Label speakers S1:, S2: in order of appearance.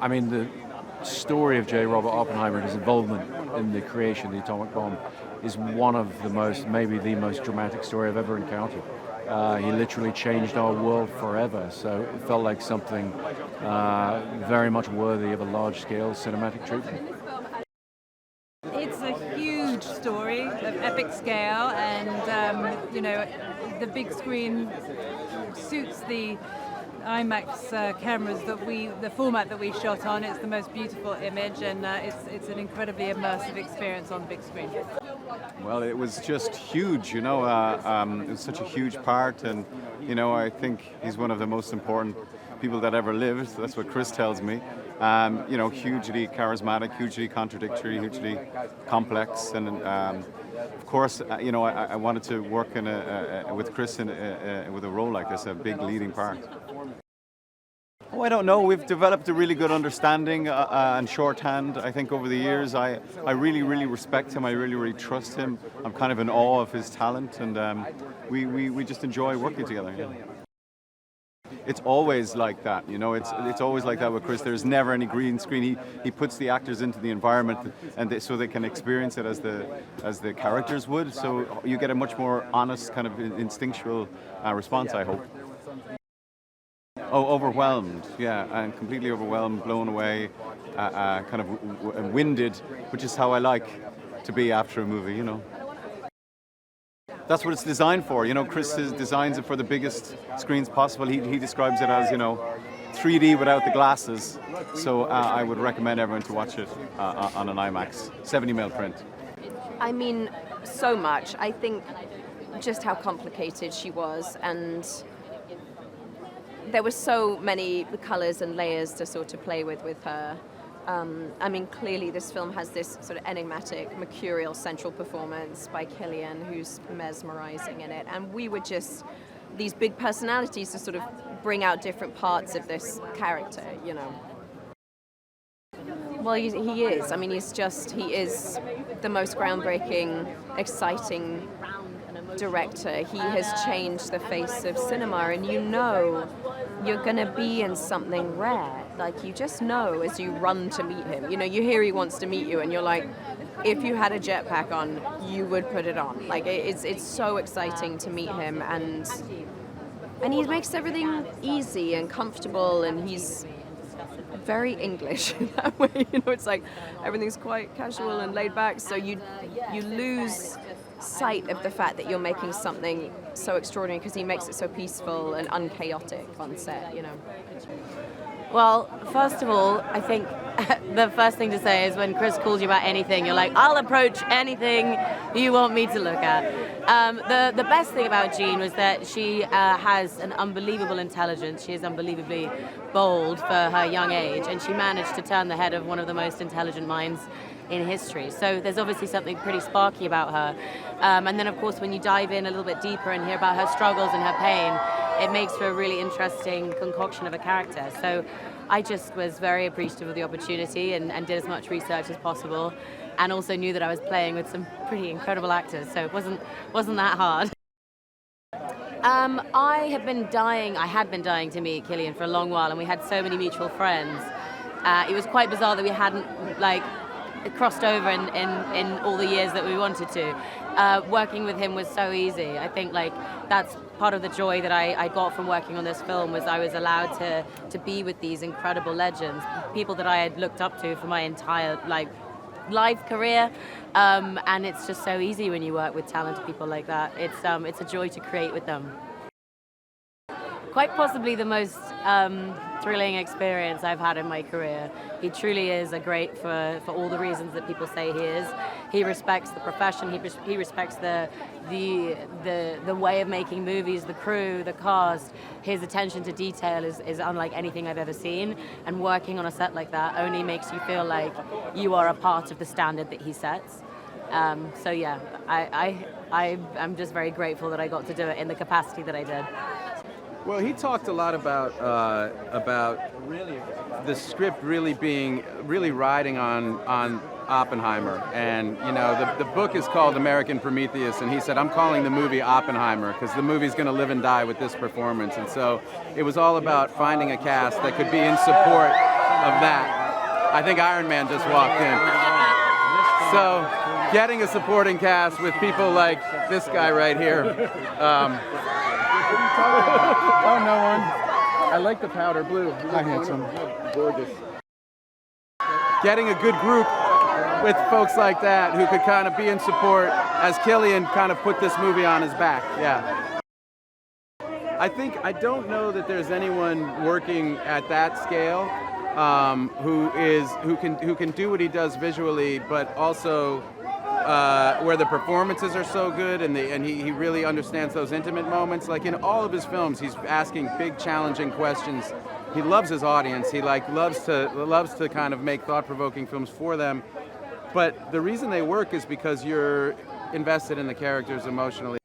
S1: I mean, the story of J. Robert Oppenheimer and his involvement in the creation of the atomic bomb is one of the most, maybe the most dramatic story I've ever encountered. He literally changed our world forever, so it felt like something very much worthy of a large-scale cinematic treatment.
S2: It's a huge story of epic scale, and the big screen suits the IMAX cameras the format that we shot on. It's the most beautiful image, and it's an incredibly immersive experience on big screen.
S3: Well, it was just huge, it was such a huge part, and, I think he's one of the most important people that ever lived. That's what Chris tells me. Hugely charismatic, hugely contradictory, hugely complex, and of course, I wanted to work with Chris with a role like this, a big leading part. Oh, I don't know. We've developed a really good understanding and shorthand, I think, over the years. I really, really respect him. I really, really trust him. I'm kind of in awe of his talent, and we just enjoy working together. Yeah. It's always like that, It's always like that with Chris. There's never any green screen. He puts the actors into the environment, and so they can experience it as the characters would. So you get a much more honest, kind of instinctual response, I hope. Oh, overwhelmed, yeah, and completely overwhelmed, blown away, kind of winded, which is how I like to be after a movie, That's what it's designed for. Chris designs it for the biggest screens possible. He describes it as, 3D without the glasses. So I would recommend everyone to watch it on an IMAX 70mm print.
S4: I mean, so much. I think just how complicated she was, and there were so many colors and layers to sort of play with her. Clearly this film has this sort of enigmatic, mercurial central performance by Cillian, who's mesmerizing in it. And we were just these big personalities to sort of bring out different parts of this character, Well, he is. He is the most groundbreaking, exciting director. He has changed the face of cinema, and you're going to be in something rare. Like, you just know as you run to meet him. You hear he wants to meet you, and you're like, if you had a jetpack on, you would put it on. Like, it's so exciting to meet him, and he makes everything easy and comfortable, and he's very English in that way. It's like everything's quite casual and laid back, so you lose sight of the fact that you're making something so extraordinary because he makes it so peaceful and unchaotic on set,
S5: Well, first of all, I think the first thing to say is when Chris calls you about anything, you're like, I'll approach anything you want me to look at. The best thing about Jean was that she has an unbelievable intelligence. She is unbelievably bold for her young age, and she managed to turn the head of one of the most intelligent minds in history. So there's obviously something pretty sparky about her. And then, of course, when you dive in a little bit deeper and hear about her struggles and her pain, it makes for a really interesting concoction of a character. So I just was very appreciative of the opportunity and did as much research as possible, and also knew that I was playing with some pretty incredible actors, so it wasn't that hard. I had been dying to meet Cillian for a long while, and we had so many mutual friends. It was quite bizarre that we hadn't crossed over in all the years that we wanted to. Working with him was so easy. I think that's part of the joy that I got from working on this film, was I was allowed to be with these incredible legends, people that I had looked up to for my entire life career, and it's just so easy when you work with talented people like that. It's a joy to create with them. Quite possibly the most thrilling experience I've had in my career. He truly is a great for all the reasons that people say he is. He respects the profession. He respects the way of making movies, the crew, the cast. His attention to detail is unlike anything I've ever seen. And working on a set like that only makes you feel like you are a part of the standard that he sets. So yeah, I'm just very grateful that I got to do it in the capacity that I did.
S6: Well, he talked a lot about the script really riding on Oppenheimer, and the book is called American Prometheus, and he said, I'm calling the movie Oppenheimer because the movie's going to live and die with this performance, and so it was all about finding a cast that could be in support of that. I think Iron Man just walked in. So getting a supporting cast with people like this guy right here. Oh, no one. I like the powder blue. Hi, handsome. Gorgeous. Getting a good group with folks like that who could kind of be in support as Cillian kind of put this movie on his back. Yeah. I don't know that there's anyone working at that scale who can do what he does visually, but also where the performances are so good and he really understands those intimate moments. Like in all of his films, he's asking big, challenging questions. He loves his audience. He loves to kind of make thought-provoking films for them. But the reason they work is because you're invested in the characters emotionally.